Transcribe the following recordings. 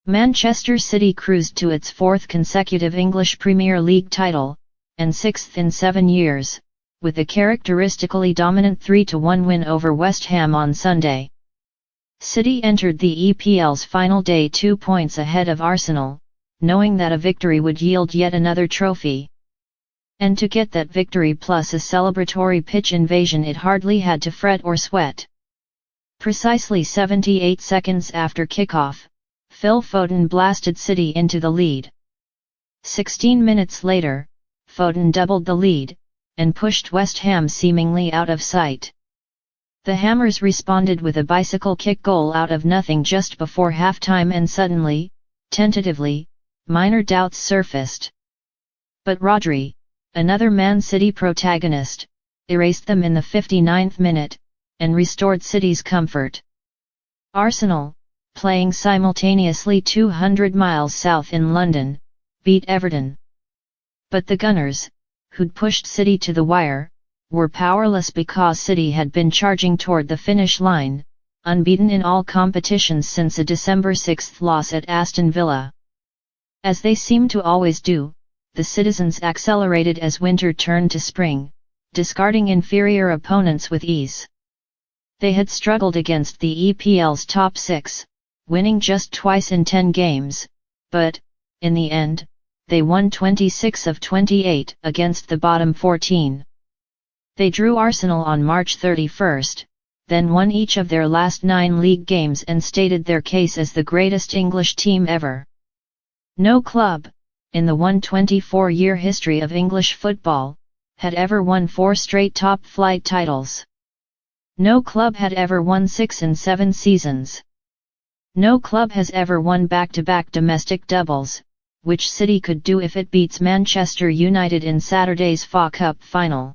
Manchester City cruised to its fourth consecutive English Premier League title, and sixth in 7 years, with a characteristically dominant 3-1 win over West Ham on Sunday. City entered the EPL's final day 2 points ahead of Arsenal, knowing that a victory would yield yet another trophy. And to get that victory plus a celebratory pitch invasion, it hardly had to fret or sweat. Precisely 78 seconds after kickoff, Phil Foden blasted City into the lead. 16 minutes later, Foden doubled the lead, and pushed West Ham seemingly out of sight. The Hammers responded with a bicycle kick goal out of nothing just before halftime, and suddenly, tentatively, minor doubts surfaced. But Rodri, another Man City protagonist, erased them in the 59th minute, and restored City's comfort. Arsenal, playing simultaneously 200 miles south in London, beat Everton. But the Gunners, who'd pushed City to the wire, were powerless because City had been charging toward the finish line, unbeaten in all competitions since a December 6 loss at Aston Villa. As they seem to always do, the citizens accelerated as winter turned to spring, discarding inferior opponents with ease. They had struggled against the EPL's top 6, winning just twice in 10 games, but, in the end, they won 26 of 28 against the bottom 14. They drew Arsenal on March 31, then won each of their last 9 league games and stated their case as the greatest English team ever. No club, in the 124-year history of English football, had ever won 4 straight top-flight titles. No club had ever won 6 in 7 seasons. No club has ever won back-to-back domestic doubles, which City could do if it beats Manchester United in Saturday's FA Cup final.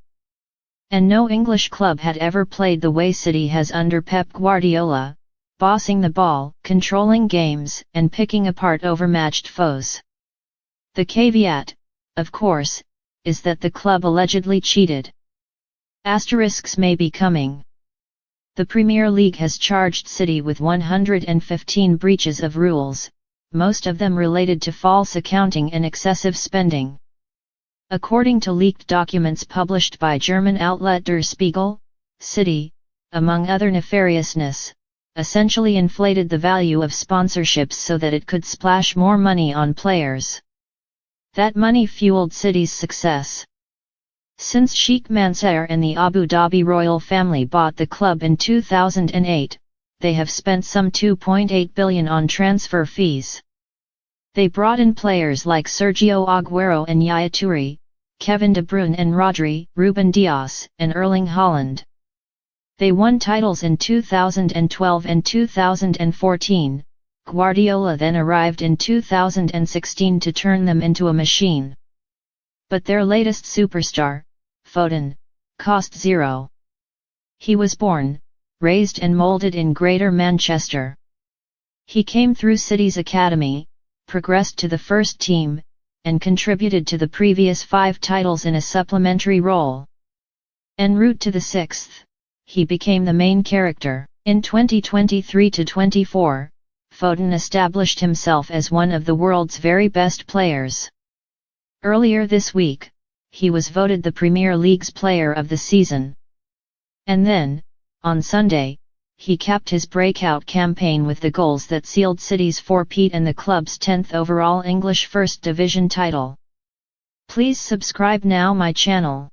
And no English club had ever played the way City has under Pep Guardiola, bossing the ball, controlling games, and picking apart overmatched foes. The caveat, of course, is that the club allegedly cheated. Asterisks may be coming. The Premier League has charged City with 115 breaches of rules, most of them related to false accounting and excessive spending. According to leaked documents published by German outlet Der Spiegel, City, among other nefariousness, essentially inflated the value of sponsorships so that it could splash more money on players. That money fueled City's success. Since Sheikh Mansour and the Abu Dhabi royal family bought the club in 2008, they have spent some $2.8 billion on transfer fees. They brought in players like Sergio Aguero and Yaya Toure, Kevin De Bruyne and Rodri, Ruben Dias, and Erling Haaland. They won titles in 2012 and 2014, Guardiola then arrived in 2016 to turn them into a machine. But their latest superstar, Foden, cost zero. He was born, raised and molded in Greater Manchester. He came through City's academy, progressed to the first team, and contributed to the previous 5 titles in a supplementary role. En route to the 6th, he became the main character. In 2023-24, Foden established himself as one of the world's very best players. Earlier this week, he was voted the Premier League's Player of the Season. And then, on Sunday, he capped his breakout campaign with the goals that sealed City's four-peat and the club's 10th overall English First Division title. Please subscribe now my channel.